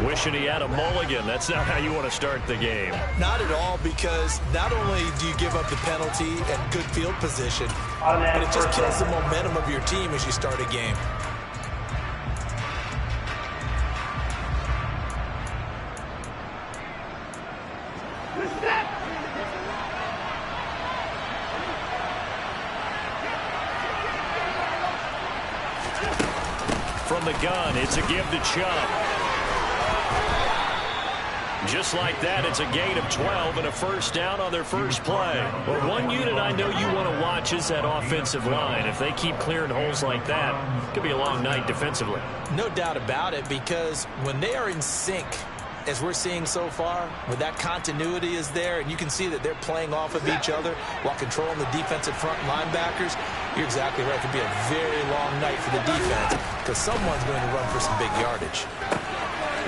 Wishing he had a mulligan. That's not how you want to start the game. Not at all, because not only do you give up the penalty and good field position, but it just kills the momentum of your team as you start a game. From the gun, it's a give to Chubb. Just like that, it's a gain of 12 and a first down on their first play. Well, one unit I know you want to watch is that offensive line. If they keep clearing holes like that, it could be a long night defensively. No doubt about it, because when they are in sync, as we're seeing so far, where that continuity is there, and you can see that they're playing off of each other while controlling the defensive front linebackers, you're exactly right. It could be a very long night for the defense, because someone's going to run for some big yardage.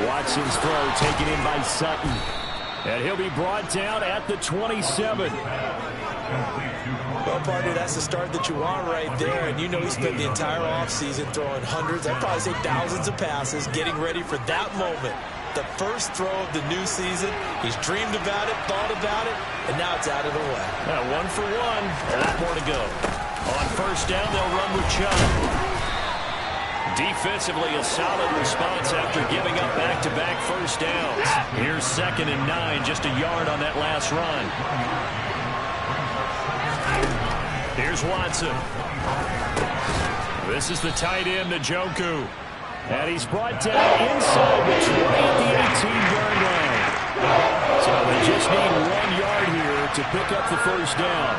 Watson's throw taken in by Sutton. And he'll be brought down at the 27. Well, partner, that's the start that you want right there. And you know he spent the entire offseason throwing hundreds, I'd probably say thousands of passes, getting ready for that moment. The first throw of the new season. He's dreamed about it, thought about it, and now it's out of the way. Now 1 for 1. A lot more to go. On first down, they'll run with Chubb. Defensively, a solid response after giving up back-to-back first downs. Here's 2nd and 9, just a yard on that last run. Here's Watson. This is the tight end, Njoku. And he's brought down inside the 20 at the 18-yard line. So they just need 1 yard here to pick up the first down.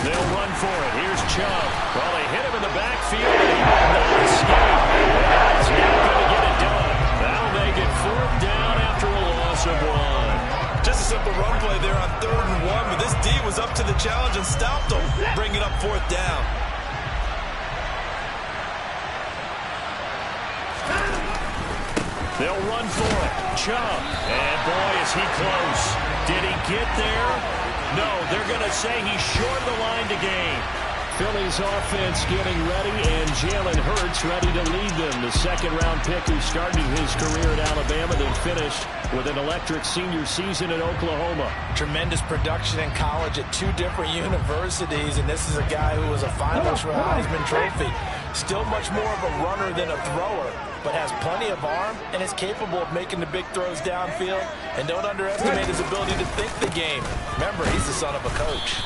They'll run for it. Here's Chubb. Well, they hit him in the backfield, and he will not escape. That's not going to get it done. That'll make it 4th down after a loss of 1. Just a simple run play there on 3rd and 1, but this D was up to the challenge and stopped him, bringing up 4th down. They'll run for it. Chubb. And boy, is he close. Did he get there? No, they're going to say he's short of the line to gain. Philly's offense getting ready, and Jalen Hurts ready to lead them. The 2nd-round pick who started his career at Alabama, then finished with an electric senior season at Oklahoma. Tremendous production in college at 2 different universities, and this is a guy who was a finalist for a Heisman Trophy. Still much more of a runner than a thrower, but has plenty of arm and is capable of making the big throws downfield. And don't underestimate his ability to think the game. Remember, he's the son of a coach.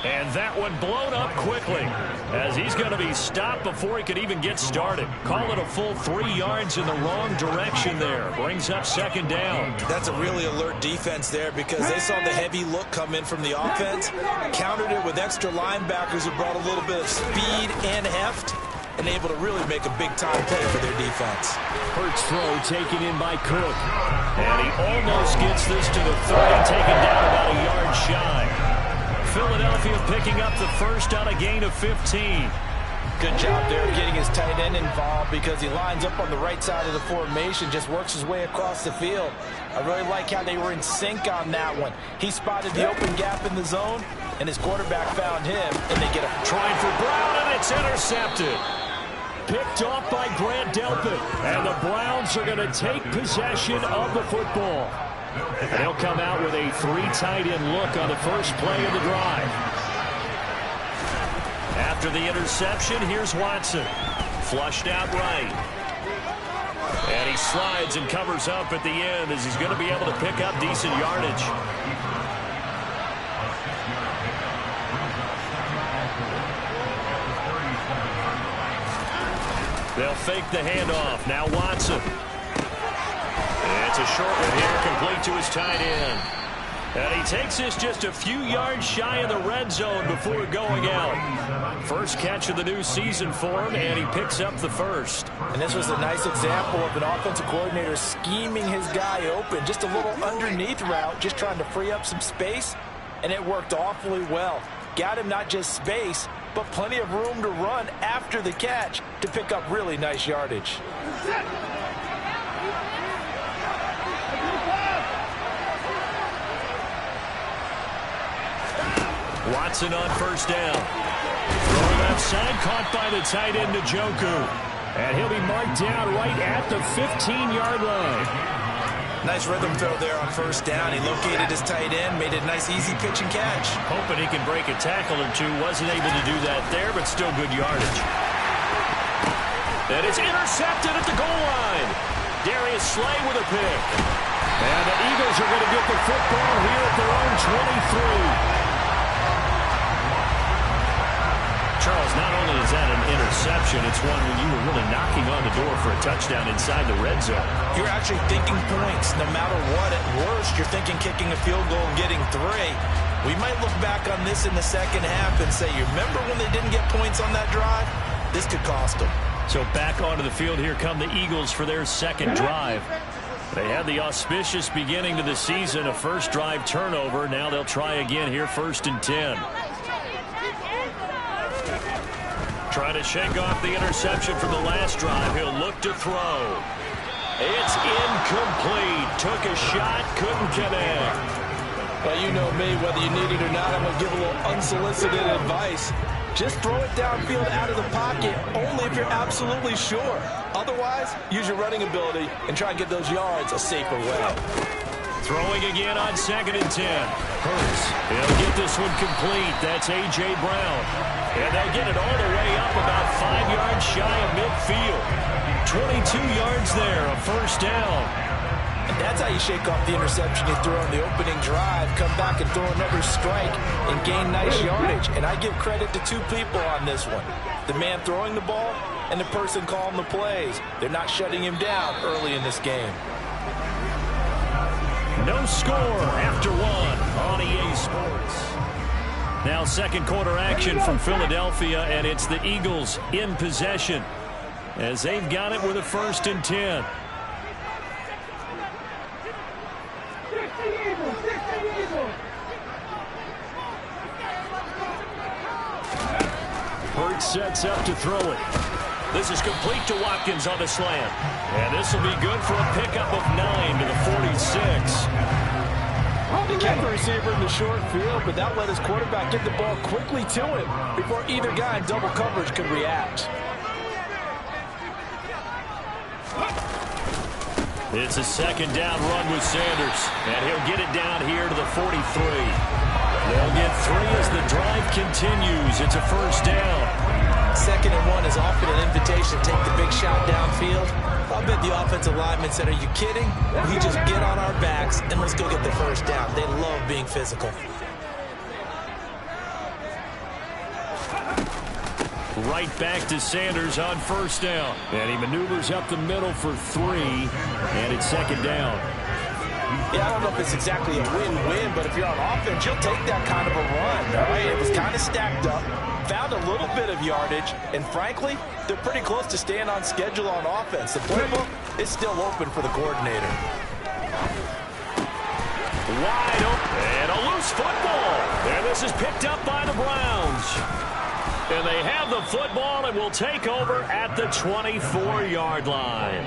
And that one blown up quickly, as he's going to be stopped before he could even get started. Call it a full 3 yards in the wrong direction there. Brings up 2nd down. That's a really alert defense there, because they saw the heavy look come in from the offense, countered it with extra linebackers who brought a little bit of speed and heft, and able to really make a big-time play for their defense. Hurts throw taken in by Cook. And he almost gets this to the 30, taken down about a yard shy. Philadelphia picking up the first on a gain of 15. Good job there getting his tight end involved, because he lines up on the right side of the formation, just works his way across the field. I really like how they were in sync on that one. He spotted the open gap in the zone, and his quarterback found him, and they get a trying for Brown, and it's intercepted. Picked off by Grant Delpit, and the Browns are going to take possession of the football. And they'll come out with a 3 tight end look on the first play of the drive. After the interception, here's Watson. Flushed out right. And he slides and covers up at the end, as he's going to be able to pick up decent yardage. They'll fake the handoff. Now Watson. It's a short one here, complete to his tight end. And he takes this just a few yards shy of the red zone before going out. First catch of the new season for him, and he picks up the first. And this was a nice example of an offensive coordinator scheming his guy open. Just a little underneath route, just trying to free up some space, and it worked awfully well. Got him not just space, but plenty of room to run after the catch to pick up really nice yardage. Watson on first down. Throw left side, caught by the tight end, Njoku. And he'll be marked down right at the 15-yard line. Nice rhythm throw there on first down. He located his tight end, made it a nice easy pitch and catch. Hoping he can break a tackle or two. Wasn't able to do that there, but still good yardage. And it's intercepted at the goal line. Darius Slay with a pick. And the Eagles are going to get the football here at their own 23. Charles, not only is that an interception, it's one when you were really knocking on the door for a touchdown inside the red zone. You're actually thinking points no matter what. At worst, you're thinking kicking a field goal and getting 3. We might look back on this in the second half and say, you remember when they didn't get points on that drive? This could cost them. So back onto the field, here come the Eagles for their second drive. They had the auspicious beginning to the season, a first drive turnover. Now they'll try again here, 1st and 10. Trying to shake off the interception from the last drive. He'll look to throw. It's incomplete. Took a shot, couldn't connect. Well, you know me, whether you need it or not, I'm going to give a little unsolicited advice. Just throw it downfield out of the pocket, only if you're absolutely sure. Otherwise, use your running ability and try and get those yards a safer way. Throwing again on 2nd and 10. Hurts. He'll get this one complete. That's A.J. Brown. And they'll get it all the way up about 5 yards shy of midfield. 22 yards there, a first down. And that's how you shake off the interception you threw on the opening drive. Come back and throw another strike and gain nice yardage. And I give credit to 2 people on this one. The man throwing the ball and the person calling the plays. They're not shutting him down early in this game. No score after 1 on EA Sports. Now second quarter action from Philadelphia, and it's the Eagles in possession as they've got it with a 1st and 10. Hurts sets up to throw it. This is complete to Watkins on the slant. And this will be good for a pickup of 9 to the 46. They kept the receiver in the short field, but that let his quarterback get the ball quickly to him before either guy in double coverage could react. It's a second down run with Sanders. And he'll get it down here to the 43. They'll get 3 as the drive continues. It's a first down. 2nd and 1 is often an invitation to take the big shot downfield. I'll bet the offensive lineman said, are you kidding? We just get on our backs and let's go get the first down. They love being physical. Right back to Sanders on first down. And he maneuvers up the middle for 3. And it's 2nd down. Yeah, I don't know if it's exactly a win-win, but if you're on offense, you'll take that kind of a run. All right, it was kind of stacked up. Found a little bit of yardage, and frankly, they're pretty close to staying on schedule on offense. The playbook is still open for the coordinator. Wide open, and a loose football. And this is picked up by the Browns. And they have the football and will take over at the 24-yard line.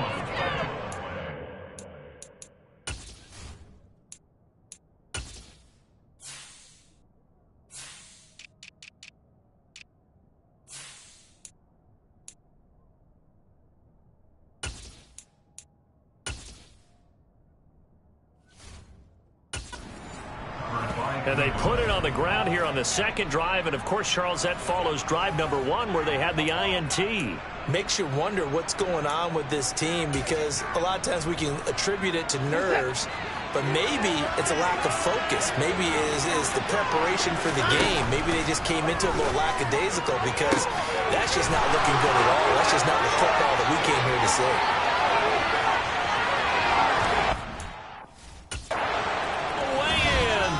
And they put it on the ground here on the second drive. And, of course, Charles, that follows drive number 1 where they had the INT. Makes you wonder what's going on with this team because a lot of times we can attribute it to nerves, but maybe it's a lack of focus. Maybe it is the preparation for the game. Maybe they just came into a little lackadaisical because that's just not looking good at all. That's just not the football that we came here to see.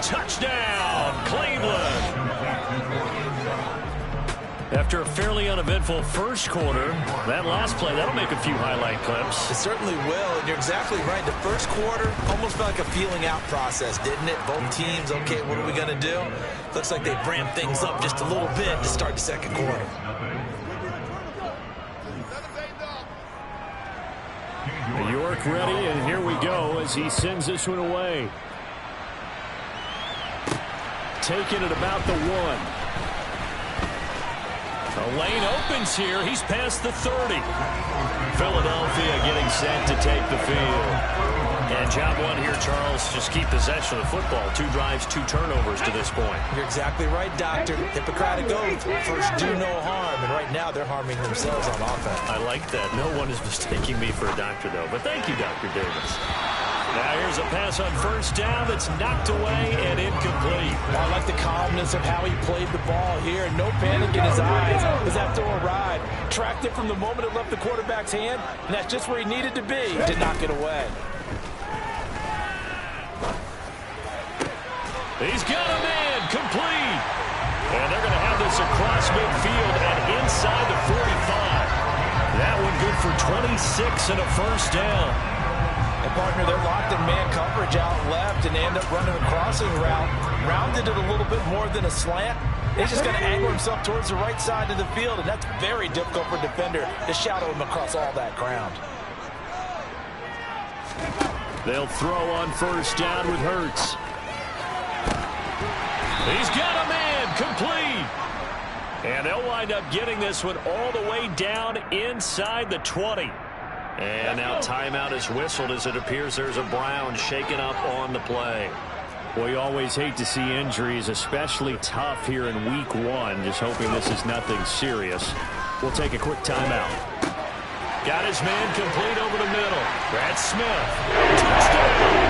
Touchdown, Cleveland. After a fairly uneventful first quarter, that last play, that'll make a few highlight clips. It certainly will, and you're exactly right. The first quarter almost felt like a feeling out process, didn't it? Both teams, okay, what are we going to do? Looks like they've ramped things up just a little bit to start the second quarter. York ready, and here we go as he sends this one away. Taking it about the 1. The lane opens here. He's past the 30. Philadelphia getting set to take the field. And job one here, Charles, just keep possession of the football. 2 drives, 2 turnovers to this point. You're exactly right, Doctor. Hippocratic oath. First, do no harm. And right now, they're harming themselves on offense. I like that. No one is mistaking me for a doctor, though. But thank you, Dr. Davis. Now here's a pass on first down that's knocked away and incomplete. I like the calmness of how he played the ball here. No panic in his eyes. Was after a ride. Tracked it from the moment it left the quarterback's hand, and that's just where he needed to be to knock it away. He's got a man complete. And they're going to have this across midfield and inside the 45. That one good for 26 and a first down. And, partner, they're locked in man coverage out left, and they end up running a crossing route. Rounded it a little bit more than a slant. He's just going to angle himself towards the right side of the field, and that's very difficult for a defender to shadow him across all that ground. They'll throw on first down with Hurts. He's got a man complete. And they'll wind up getting this one all the way down inside the 20. And now timeout is whistled as it appears there's a Brown shaken up on the play. Well, you always hate to see injuries, especially tough here in week 1. Just hoping this is nothing serious. We'll take a quick timeout. Got his man complete over the middle. Brad Smith. Touchdown.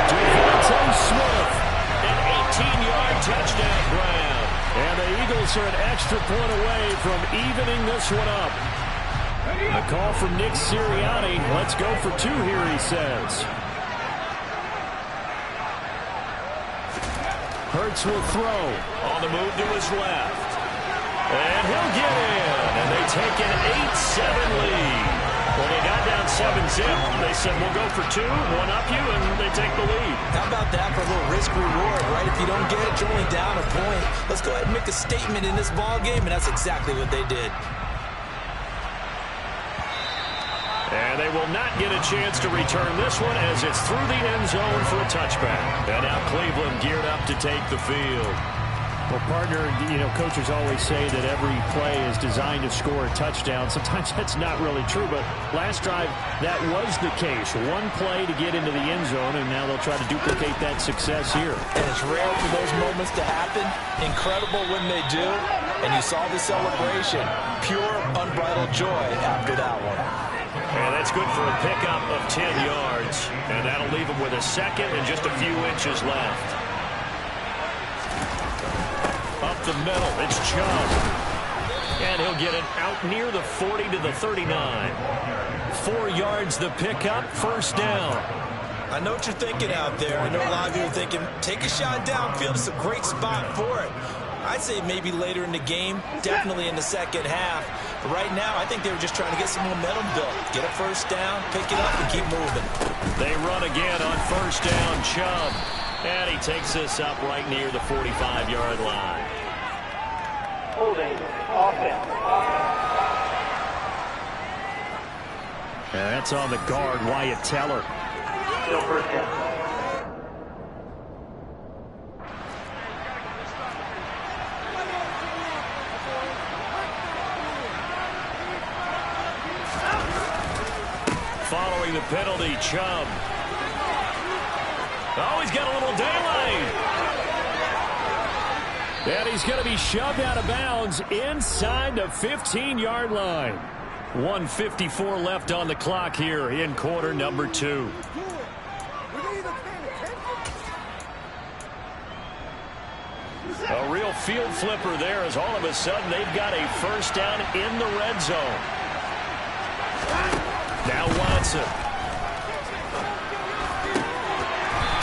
Devontae Smith. An 18-yard touchdown Brown. And the Eagles are an extra point away from evening this one up. A call from Nick Sirianni. Let's go for 2 here, he says. Hurts will throw. On the move to his left. And he'll get in. And they take an 8-7 lead. When they got down 7-zip, they said, we'll go for 2, one up you, and they take the lead. How about that for a little risk-reward, right? If you don't get it, you're only down a point. Let's go ahead and make a statement in this ball game, and that's exactly what they did. And they will not get a chance to return this one as it's through the end zone for a touchback. And now Cleveland geared up to take the field. Well, partner, you know, coaches always say that every play is designed to score a touchdown. Sometimes that's not really true, but last drive, that was the case. One play to get into the end zone, and now they'll try to duplicate that success here. And it's rare for those moments to happen. Incredible when they do. And you saw the celebration. Pure, unbridled joy after that one. And that's good for a pickup of 10 yards. And that'll leave them with a second and just a few inches left. Up the middle, it's Chubb. And he'll get it out near the 40 to the 39. 4 yards the pickup, first down. I know what you're thinking out there. I know a lot of you are thinking, take a shot downfield. It's a great spot for it. I'd say maybe later in the game, definitely in the second half. But right now, I think they were just trying to get some momentum built. Get a first down, pick it up, and keep moving. They run again on first down, Chubb. And he takes this up right near the 45-yard line. Holding, offense. And that's on the guard, Wyatt Teller. Still first down. Following the penalty, Chubb. Oh, he's got a little daylight. And he's going to be shoved out of bounds inside the 15-yard line. 1:54 left on the clock here in quarter number 2. A real field flipper there as all of a sudden they've got a first down in the red zone. Now Watson.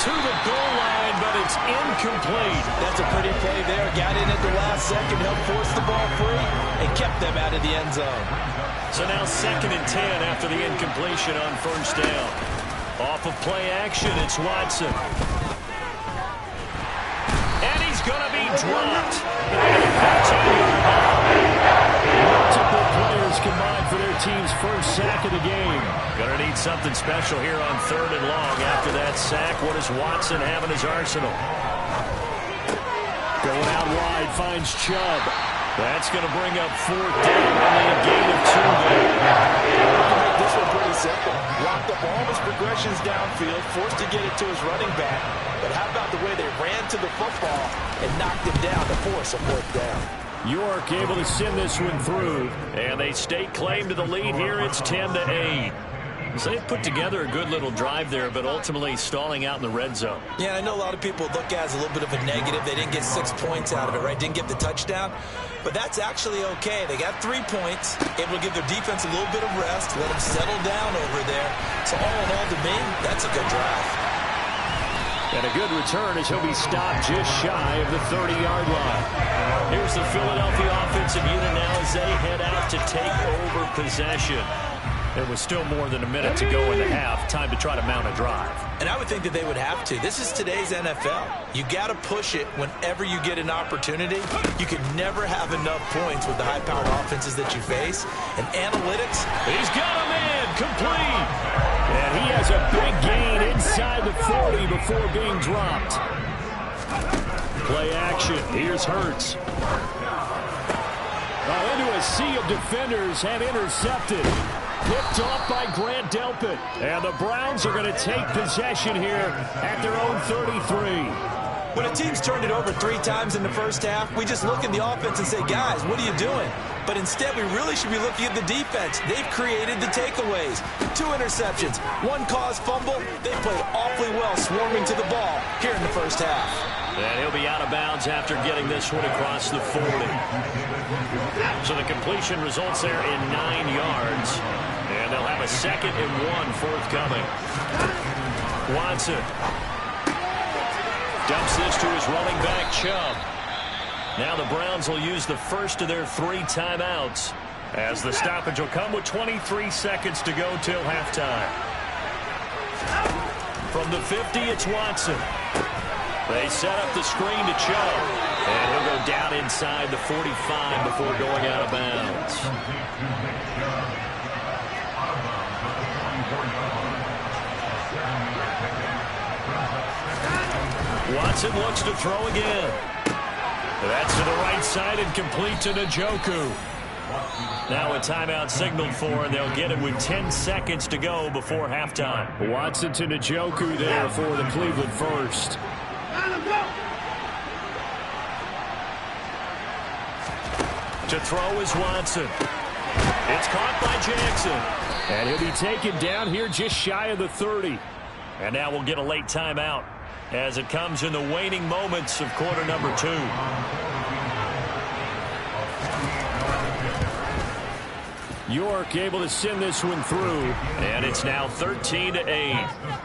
To the goal line, but it's incomplete. That's a pretty play there. Got in at the last second, helped force the ball free, and kept them out of the end zone. So now 2nd and 10 after the incompletion on first down. Off of play action, it's Watson. And he's going to be dropped. Multiple players combined for their team's first sack of the game. Going to need something special here on 3rd and long. After that sack, what does Watson have in his arsenal? Going out wide, finds Chubb. That's going to bring up 4th down, only a gain of 2 there. Make this one pretty simple. Locked up all his progressions downfield, forced to get it to his running back. But how about the way they ran to the football and knocked him down to force a 4th down? York able to send this one through, and they stake claim to the lead here. It's 10-8. So they put together a good little drive there, but ultimately stalling out in the red zone. Yeah, I know a lot of people look at it as a little bit of a negative. They didn't get 6 points out of it, right? Didn't get the touchdown. But that's actually okay. They got 3 points, able to give their defense a little bit of rest, let them settle down over there. So all in all, to me, that's a good drive. And a good return as he'll be stopped just shy of the 30-yard line. Here's the Philadelphia offensive unit now as they head out to take over possession. There was still more than a minute to go in the half. Time to try to mount a drive. And I would think that they would have to. This is today's NFL. You got to push it whenever you get an opportunity. You can never have enough points with the high-powered offenses that you face. And analytics. He's got a man complete. And he has a big gain inside the 40 before being dropped. Play action. Here's Hurts. Into a sea of defenders and intercepted. Picked off by Grant Delpit. And the Browns are going to take possession here at their own 33. When a team's turned it over 3 times in the first half, we just look at the offense and say, guys, what are you doing? But instead, we really should be looking at the defense. They've created the takeaways. 2 interceptions, 1 caused fumble. They played awfully well swarming to the ball here in the first half. And he'll be out of bounds after getting this one across the 40. So the completion results there in 9 yards. And they'll have a 2nd and 1 forthcoming. Watson dumps this to his running back, Chubb. Now the Browns will use the first of their 3 timeouts as the stoppage will come with 23 seconds to go till halftime. From the 50, it's Watson. They set up the screen to Chubb, and he'll go down inside the 45 before going out of bounds. Watson looks to throw again. That's to the right side and complete to Njoku. Now a timeout signaled for, and they'll get it with 10 seconds to go before halftime. Watson to Njoku there for the Cleveland first. To throw is Watson. It's caught by Jackson. And he'll be taken down here just shy of the 30. And now we'll get a late timeout as it comes in the waning moments of quarter number 2. York able to send this one through, and it's now 13-8.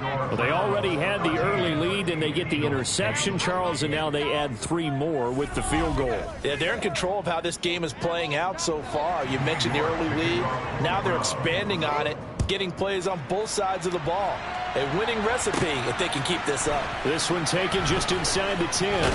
Well, they already had the early lead, and they get the interception, Charles, and now they add 3 more with the field goal. Yeah, they're in control of how this game is playing out so far. You mentioned the early lead. Now they're expanding on it, getting plays on both sides of the ball. A winning recipe if they can keep this up. This one taken just inside the 10.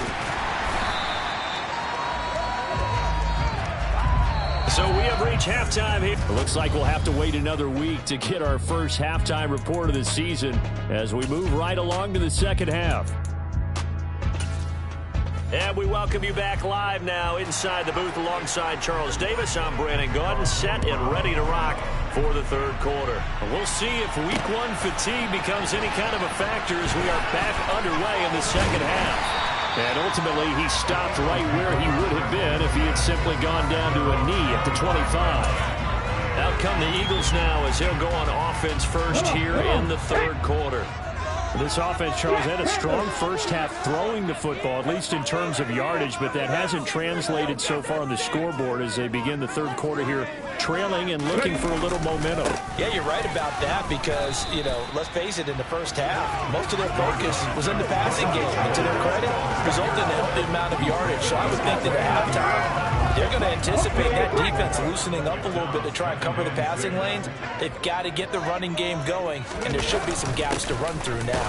So we have reached halftime here. It looks like we'll have to wait another week to get our first halftime report of the season as we move right along to the second half. And we welcome you back live now inside the booth alongside Charles Davis. I'm Brandon Gaudin, set and ready to rock for the third quarter. We'll see if week 1 fatigue becomes any kind of a factor as we are back underway in the second half. And ultimately, he stopped right where he would have been if he had simply gone down to a knee at the 25. Out come the Eagles now as he'll go on offense first here in the third quarter. This offense, Charles, had a strong first half throwing the football, at least in terms of yardage, but that hasn't translated so far on the scoreboard as they begin the third quarter here, trailing and looking for a little momentum. Yeah, you're right about that because, you know, let's face it, in the first half, most of their focus was in the passing game. And to their credit, resulted in a healthy amount of yardage. So I would think that at halftime, they're going to anticipate that defense loosening up a little bit to try and cover the passing lanes. They've got to get the running game going, and there should be some gaps to run through now.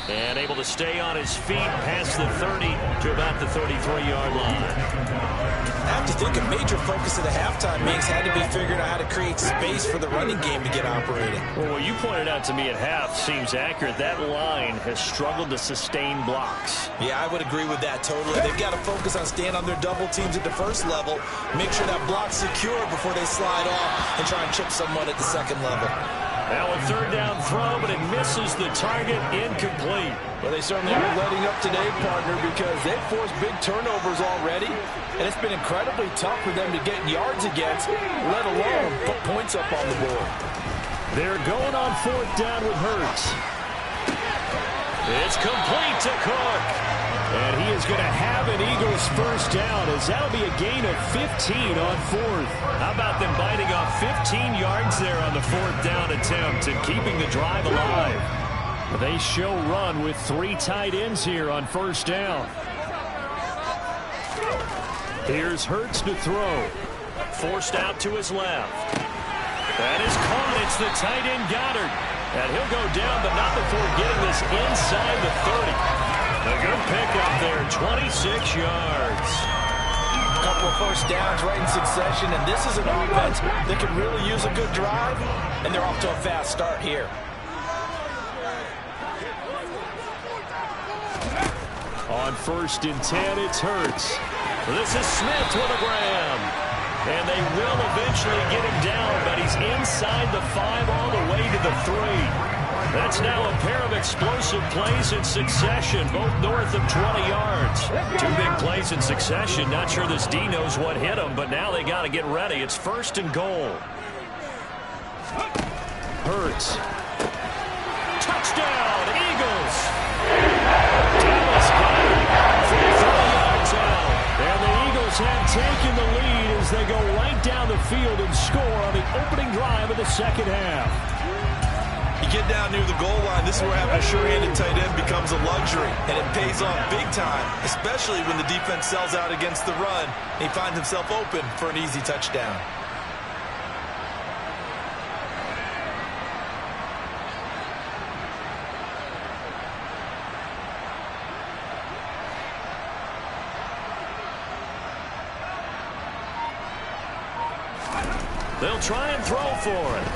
And able to stay on his feet past the 30 to about the 33-yard line. I have to think a major focus of the halftime meetings had to be figuring out how to create space for the running game to get operating. Well, what you pointed out to me at half seems accurate. That line has struggled to sustain blocks. Yeah, I would agree with that totally. They've got to focus on staying on their double teams at the first level, make sure that block's secure before they slide off and try and chip someone at the second level. Now a third down throw, but it misses the target, incomplete. Well, they certainly aren't letting up today, partner, because they've forced big turnovers already, and it's been incredibly tough for them to get yards against, let alone put points up on the board. They're going on fourth down with Hurts. It's complete to Cook. And he is going to have an Eagles first down, as that'll be a gain of 15 on fourth. How about them biting off 15 yards there on the fourth down attempt and keeping the drive alive? They show run with 3 tight ends here on first down. Here's Hurts to throw. Forced out to his left. That is caught. It's the tight end Goddard. And he'll go down, but not before getting this inside the 30. A good pickup there, 26 yards. A couple of first downs right in succession, and this is an offense that could really use a good drive, and they're off to a fast start here. On 1st and 10, it's Hurts. This is Smith with a grab. And they will eventually get him down, but he's inside the 5 all the way to the 3. That's now a pair of explosive plays in succession, both north of 20 yards. 2 big plays in succession. Not sure this D knows what hit him, but now they got to get ready. It's 1st and goal. Hurts. Touchdown, Eagles. Dallas Goedert from 30 yards out. And the Eagles have taken the lead as they go right down the field and score on the opening drive of the second half. You get down near the goal line, this is where having a sure-handed tight end becomes a luxury, and it pays off big time, especially when the defense sells out against the run, and he finds himself open for an easy touchdown. They'll try and throw for it.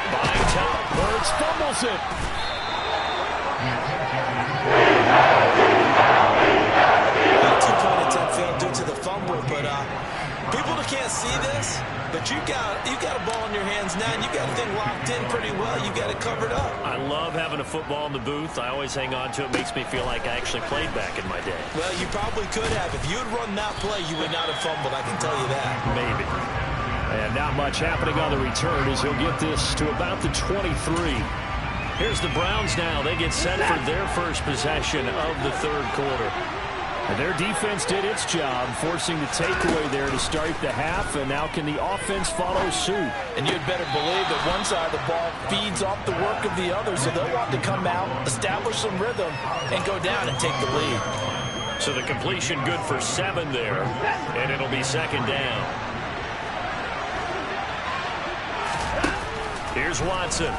By top, Hurts fumbles it. A 2-point attempt failed due to the fumble, but people that can't see this, but you got a ball in your hands now, and you got the thing locked in pretty well. You got it covered up. I love having a football in the booth. I always hang on to it. Makes me feel like I actually played back in my day. Well, you probably could have. If you had run that play, you would not have fumbled. I can tell you that. Maybe. And not much happening on the return as he'll get this to about the 23. Here's the Browns now. They get set for their first possession of the third quarter. And their defense did its job, forcing the takeaway there to start the half, and now can the offense follow suit? And you'd better believe that one side of the ball feeds off the work of the other, so they'll want to come out, establish some rhythm, and go down and take the lead. So the completion good for 7 there, and it'll be second down. Here's Watson.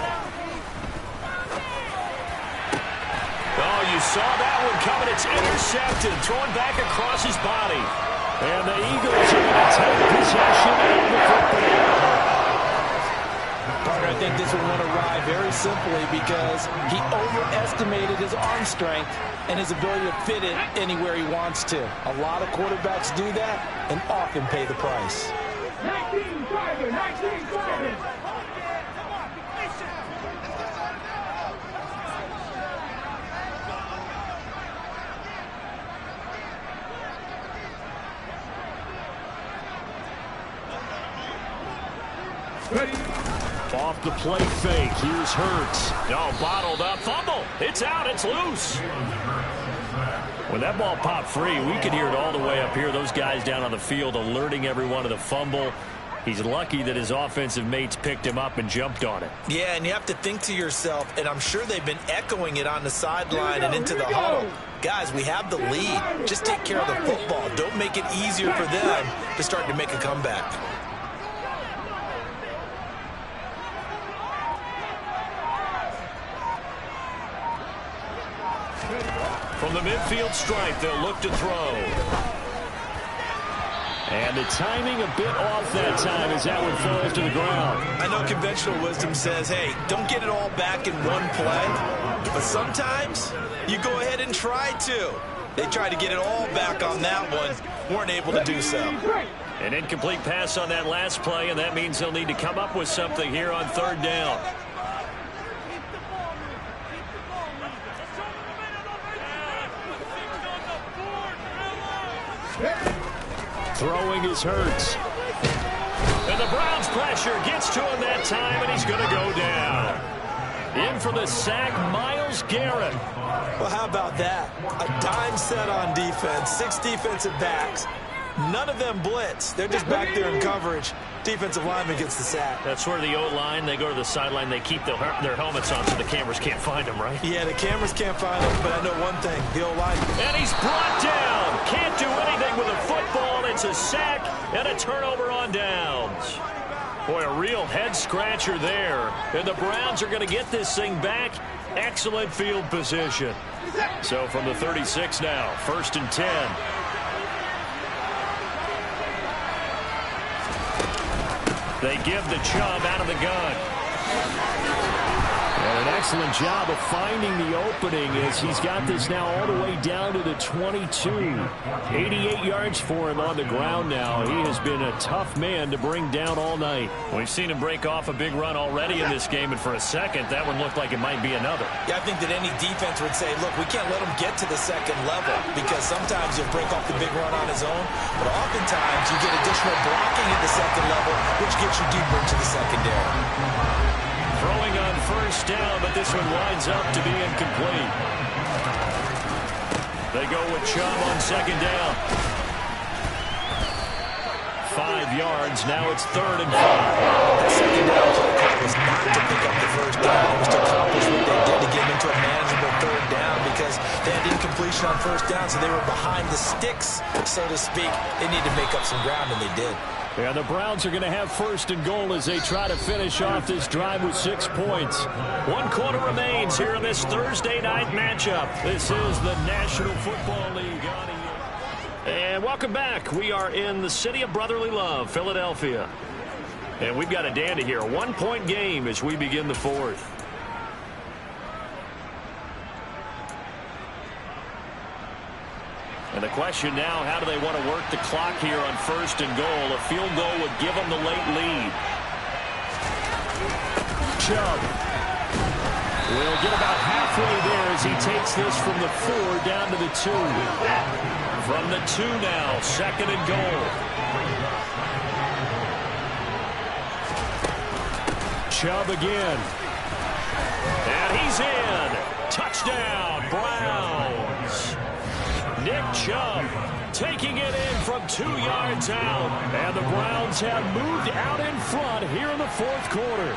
Oh, you saw that one coming. It's intercepted. Thrown back across his body. And the Eagles are going to take possession of the football. Partner, I think this one went awry very simply because he overestimated his arm strength and his ability to fit it anywhere he wants to. A lot of quarterbacks do that and often pay the price. 19 driving, 19 driving. Off the play fake. Here's Hurts. No, bottled up. Fumble. It's out. It's loose. When that ball popped free, we could hear it all the way up here. Those guys down on the field alerting everyone of the fumble. He's lucky that his offensive mates picked him up and jumped on it. Yeah, and you have to think to yourself, and I'm sure they've been echoing it on the sideline and into the huddle. Guys, we have the lead. Just take care of the football. Don't make it easier for them to start to make a comeback. From the midfield stripe, they'll look to throw. And the timing a bit off that time as that one falls to the ground. I know conventional wisdom says, hey, don't get it all back in one play. But sometimes you go ahead and try to. They tried to get it all back on that one. Weren't able to do so. An incomplete pass on that last play, and that means they'll need to come up with something here on third down. Throwing is Hurts. And the Browns pressure gets to him that time, and he's going to go down. In for the sack, Myles Garrett. Well, how about that? A dime set on defense, 6 defensive backs. None of them blitz. They're just back there in coverage. Defensive lineman gets the sack. That's where the O-line, they go to the sideline, they keep their helmets on so the cameras can't find them, right? Yeah, the cameras can't find them, but I know one thing, the O-line. And he's brought down. Can't do anything with a football. It's a sack and a turnover on downs. Boy, a real head-scratcher there. And the Browns are going to get this thing back. Excellent field position. So from the 36 now, 1st and 10. They give the Chubb out of the gun. And an excellent job of finding the opening as he's got this now all the way down to the 22. 88 yards for him on the ground now. He has been a tough man to bring down all night. We've seen him break off a big run already in this game, and for a second, that one looked like it might be another. Yeah, I think that any defense would say, look, we can't let him get to the second level because sometimes he'll break off the big run on his own, but oftentimes you get additional blocking at the second level, which gets you deeper into the secondary. Throwing on 1st down, but this one winds up to be incomplete. They go with Chubb on 2nd down. 5 yards. Now it's 3rd and 5. The second down play call was not to pick up the 1st down. It was to accomplish what they did to get into a manageable 3rd down because they had incompletion on 1st down, so they were behind the sticks, so to speak. They needed to make up some ground, and they did. Yeah, the Browns are going to have 1st and goal as they try to finish off this drive with 6 points. 1 quarter remains here in this Thursday night matchup. This is the National Football League. And welcome back. We are in the city of brotherly love, Philadelphia. And we've got a dandy here. A 1-point game as we begin the 4th. And the question now, how do they want to work the clock here on 1st and goal? A field goal would give them the late lead. Chubb will get about halfway there as he takes this from the 4 down to the 2. From the 2 now, 2nd and goal. Chubb again. And he's in. Touchdown, Browns. Nick Chubb taking it in from 2 yards out. And the Browns have moved out in front here in the 4th quarter.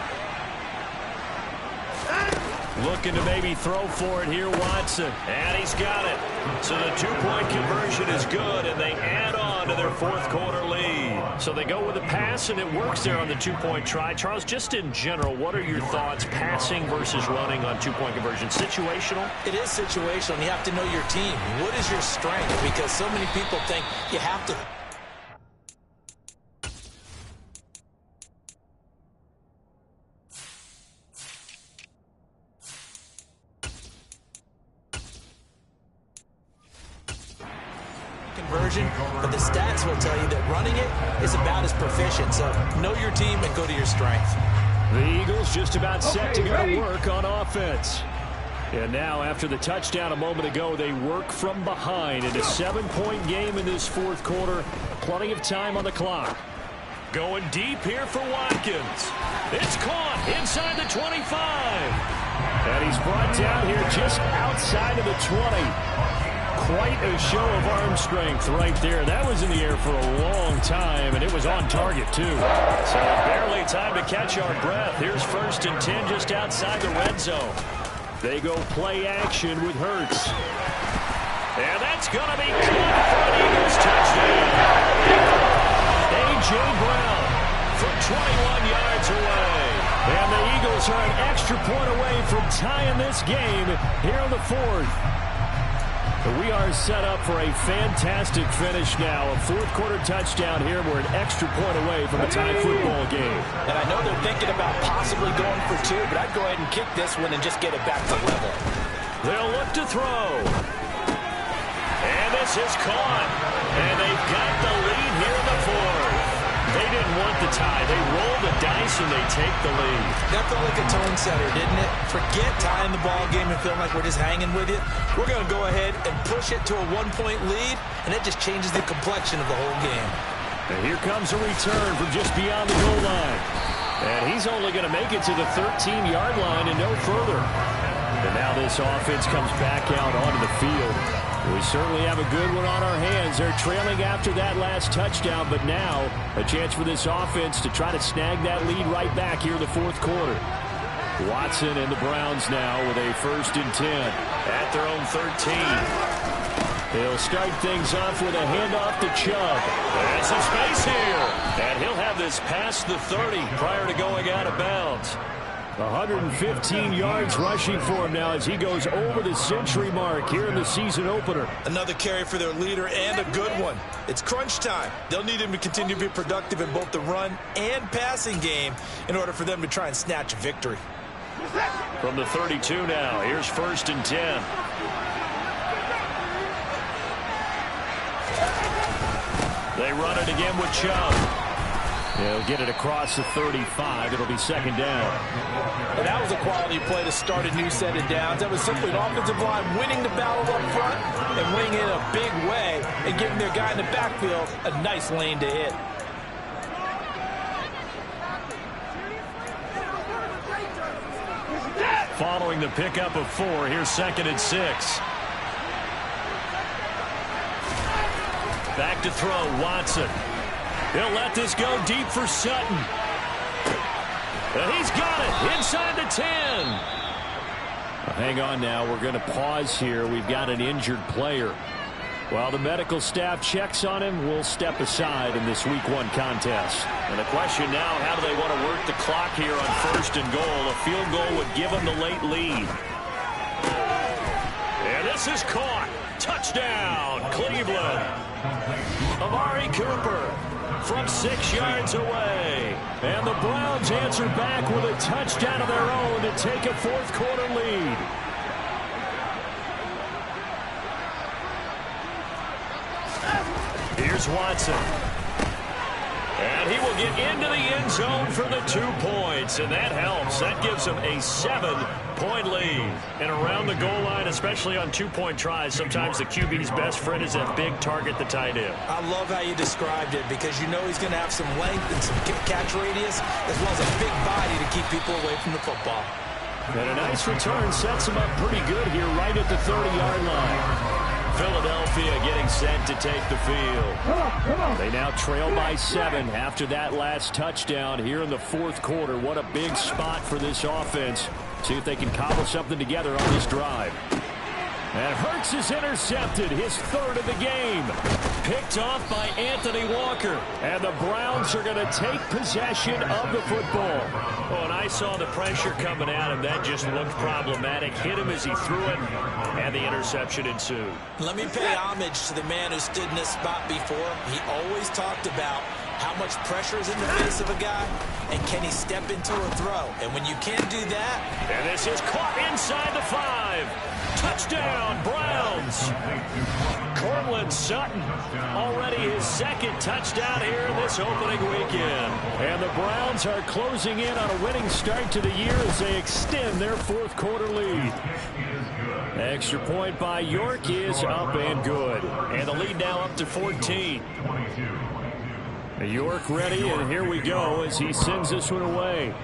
Looking to maybe throw for it here, Watson. And he's got it. So the 2-point conversion is good, and they add on to their 4th quarter lead. So they go with a pass, and it works there on the 2-point try. Charles, just in general, what are your thoughts passing versus running on 2-point conversion? Situational? It is situational, and you have to know your team. What is your strength? Because so many people think you have to... conversion, but the stats will tell you that running it is about as proficient. So know your team and go to your strength. The Eagles just about set to go to work on offense. And now after the touchdown a moment ago, they work from behind in a 7-point game in this 4th quarter. Plenty of time on the clock. Going deep here for Watkins. It's caught inside the 25. And he's brought down here just outside of the 20. Quite a show of arm strength right there. That was in the air for a long time, and it was on target, too. So barely time to catch our breath. Here's 1st and 10 just outside the red zone. They go play action with Hurts. And that's going to be caught for an Eagles touchdown. A.J. Brown from 21 yards away. And the Eagles are an extra point away from tying this game here in the 4th. We are set up for a fantastic finish now. A fourth-quarter touchdown here. We're an extra point away from a tie football game. And I know they're thinking about possibly going for two, but I'd go ahead and kick this one and just get it back to level. They'll look to throw. And this is caught. And they've got the lead here in the fourth. They didn't want the tie. They roll the dice and they take the lead. That felt like a tone setter, didn't it? Forget tying the ball game and feeling like we're just hanging with you. We're going to go ahead and push it to a one-point lead, and it just changes the complexion of the whole game. And here comes a return from just beyond the goal line. And he's only going to make it to the 13-yard line and no further. And now this offense comes back out onto the field. We certainly have a good one on our hands. They're trailing after that last touchdown, but now a chance for this offense to try to snag that lead right back here in the fourth quarter. Watson and the Browns now with a 1st and 10 at their own 13. They'll start things off with a handoff to Chubb. There's some space here. And he'll have this past the 30 prior to going out of bounds. 115 yards rushing for him now as he goes over the century mark here in the season opener. Another carry for their leader and a good one. It's crunch time. They'll need him to continue to be productive in both the run and passing game in order for them to try and snatch a victory. From the 32 now, here's 1st and 10. They run it again with Chubb. They'll get it across the 35. It'll be 2nd down. And that was a quality play to start a new set of downs. That was simply an offensive line winning the battle up front and winning in a big way and giving their guy in the backfield a nice lane to hit. Following the pickup of 4, here's 2nd and 6. Back to throw, Watson. He'll let this go deep for Sutton. And he's got it inside the 10. Hang on now. We're going to pause here. We've got an injured player. While the medical staff checks on him, we'll step aside in this Week 1 contest. And the question now, how do they want to work the clock here on 1st and goal? A field goal would give them the late lead. And this is caught. Touchdown, Cleveland. Amari Cooper from 6 yards away. And the Browns answer back with a touchdown of their own to take a fourth-quarter lead. Here's Watson. And he will get into the end zone for the 2 points. And that helps. That gives him a 7-point lead. And around the goal line, especially on 2-point tries, sometimes the QB's best friend is that big target, the tight end. I love how you described it because you know he's going to have some length and some catch radius as well as a big body to keep people away from the football. And a nice return sets him up pretty good here right at the 30-yard line. Philadelphia getting set to take the field. They now trail by 7 after that last touchdown here in the fourth quarter. What a big spot for this offense. See if they can cobble something together on this drive. And Hurts is intercepted, his 3rd of the game. Picked off by Anthony Walker. And the Browns are going to take possession of the football. Oh, and I saw the pressure coming at him. That just looked problematic. Hit him as he threw it, and the interception ensued. Let me pay homage to the man who stood in this spot before. He always talked about how much pressure is in the face of a guy, and can he step into a throw? And when you can't do that... And this is caught inside the 5. Touchdown, Browns. Cortland Sutton, already his 2nd touchdown here in this opening weekend. And the Browns are closing in on a winning start to the year as they extend their fourth-quarter lead. Extra point by York is up and good. And the lead now up to 14. York ready, and here we go as he sends this one away.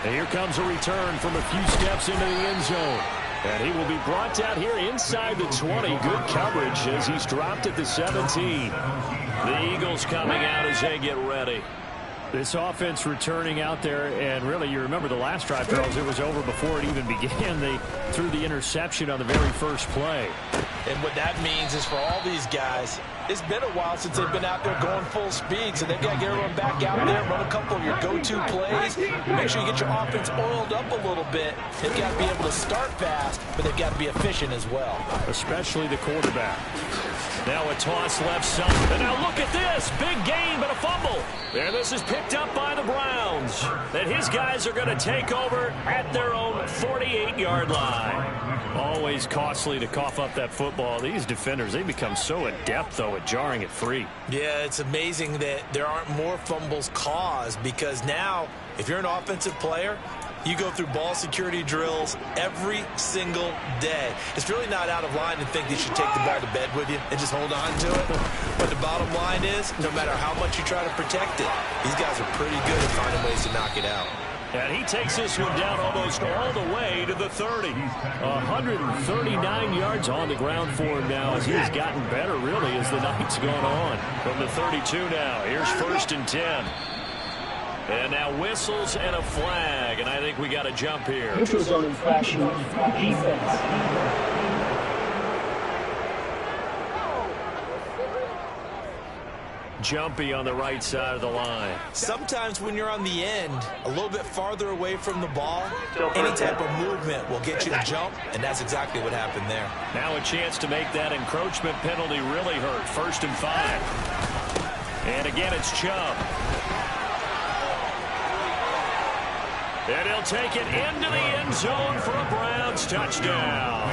And here comes a return from a few steps into the end zone. And he will be brought down here inside the 20. Good coverage as he's dropped at the 17. The Eagles coming out as they get ready. This offense returning out there, and really you remember the last drive, Charles, it was over before it even began. They threw the interception on the very first play. And what that means is for all these guys, it's been a while since they've been out there going full speed, so they've got to get everyone back out there, run a couple of your go-to plays, make sure you get your offense oiled up a little bit. They've got to be able to start fast, but they've got to be efficient as well. Especially the quarterback. Now a toss left side. And now look at this. Big gain, but a fumble. And this is picked up by the Browns. And his guys are going to take over at their own 48-yard line. Always costly to cough up that football. These defenders, they become so adept, though, at jarring it free. Yeah, it's amazing that there aren't more fumbles caused, because now, if you're an offensive player, you go through ball security drills every single day. It's really not out of line to think you should take the ball to bed with you and just hold on to it. But the bottom line is, no matter how much you try to protect it, these guys are pretty good at finding ways to knock it out. And he takes this one down almost all the way to the 30. 139 yards on the ground for him now, as he's gotten better, really, as the night's gone on. From the 32 now, here's 1st and 10. And now whistles and a flag, and I think we got a jump here. Neutral zone infraction, defense. Jumpy on the right side of the line. Sometimes when you're on the end, a little bit farther away from the ball, any type of movement will get you to jump, and that's exactly what happened there. Now a chance to make that encroachment penalty really hurt. 1st and 5. And again, it's Chubb. And he'll take it into the end zone for a Browns touchdown.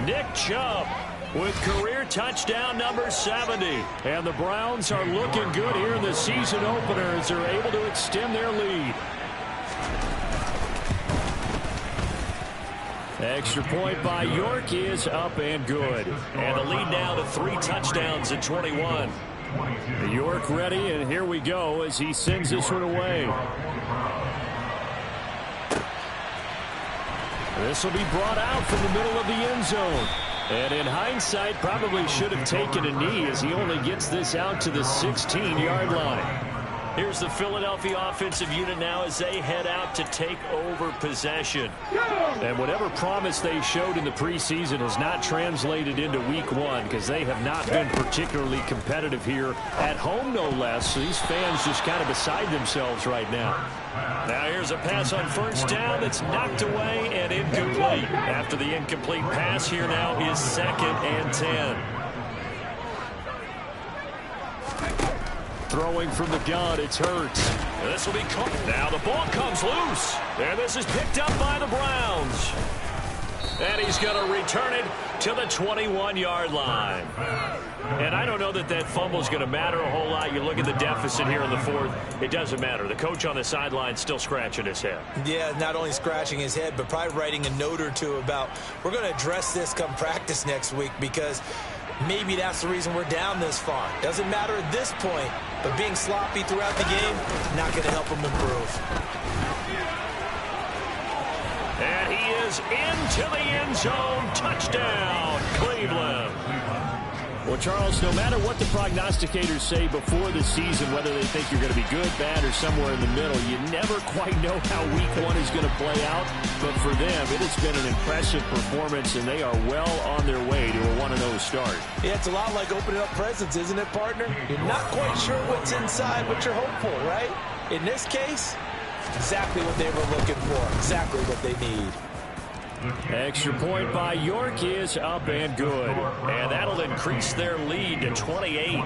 Nick Chubb with career touchdown number 70. And the Browns are looking good here in the season opener as they're able to extend their lead. Extra point by York is up and good. And the lead now to 3 touchdowns at 21. York ready, and here we go as he sends this one away. This will be brought out from the middle of the end zone. And in hindsight, probably should have taken a knee as he only gets this out to the 16-yard line. Here's the Philadelphia offensive unit now as they head out to take over possession. And whatever promise they showed in the preseason has not translated into week 1, because they have not been particularly competitive here at home, no less. So these fans just kind of beside themselves right now. Now here's a pass on 1st down that's knocked away and incomplete. After the incomplete pass, here now is 2nd and 10. Throwing from the gun, it's Hurts. This will be caught. Now the ball comes loose. And this is picked up by the Browns. And he's going to return it to the 21-yard line. And I don't know that that fumble is going to matter a whole lot. You look at the deficit here in the 4th. It doesn't matter. The coach on the sideline still scratching his head. Yeah, not only scratching his head, but probably writing a note or two about, we're going to address this come practice next week, because maybe that's the reason we're down this far. Doesn't matter at this point, but being sloppy throughout the game, not going to help him improve. And he is into the end zone. Touchdown, Cleveland. Well, Charles, no matter what the prognosticators say before the season, whether they think you're going to be good, bad, or somewhere in the middle, you never quite know how week 1 is going to play out. But for them, it has been an impressive performance, and they are well on their way to a 1-0 start. Yeah, it's a lot like opening up presents, isn't it, partner? You're not quite sure what's inside, but you're hopeful, right? In this case, exactly what they were looking for, exactly what they need. Extra point by York is up and good. And that'll increase their lead to 28.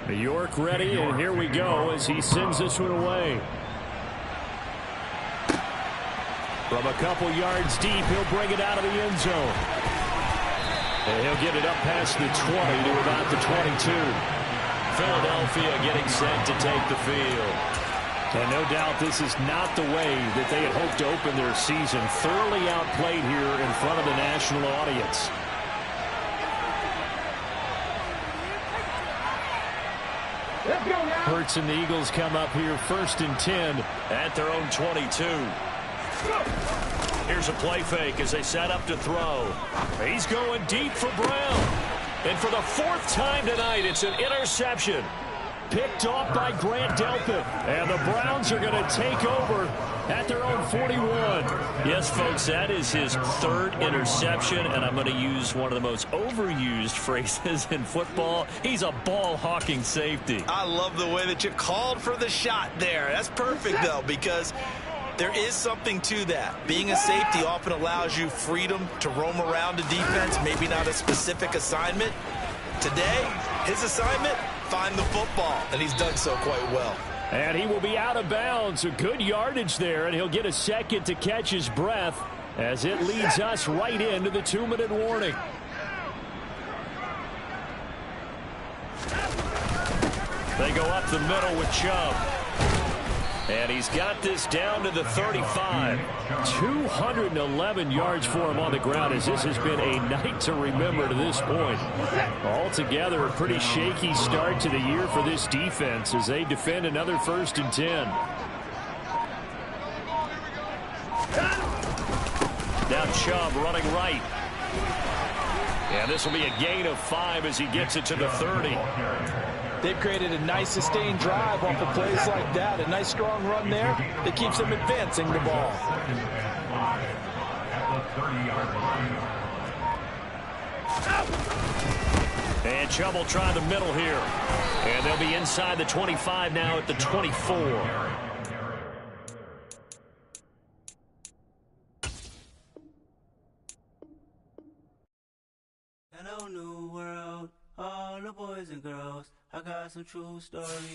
York ready, and here we go as he sends this one away. From a couple yards deep, he'll bring it out of the end zone. And he'll get it up past the 20 to about the 22. Philadelphia getting set to take the field. And no doubt this is not the way that they had hoped to open their season. Thoroughly outplayed here in front of the national audience. Hurts and the Eagles come up here 1st and 10 at their own 22. Here's a play fake as they set up to throw. He's going deep for Brown. And for the 4th time tonight, it's an interception. picked off by Grant Delpit. And the Browns are going to take over at their own 41. Yes, folks, that is his third interception, and I'm going to use one of the most overused phrases in football. He's a ball-hawking safety. I love the way that you called for the shot there. That's perfect, though, because there is something to that. Being a safety often allows you freedom to roam around the defense, maybe not a specific assignment. Today, his assignment, find the football, and he's done so quite well. And he will be out of bounds. A good yardage there, and he'll get a second to catch his breath as it leads us right into the 2-minute warning. They go up the middle with Chubb. And he's got this down to the 35. 211 yards for him on the ground as this has been a night to remember to this point. Altogether, a pretty shaky start to the year for this defense as they defend another 1st and 10. Now Chubb running right. And this will be a gain of 5 as he gets it to the 30. They've created a nice sustained drive off of plays like that. A nice strong run there that keeps them advancing the ball. And Chubb will try the middle here. And they'll be inside the 25 now at the 24. Hello, new world, all the boys and girls. I got some true stories.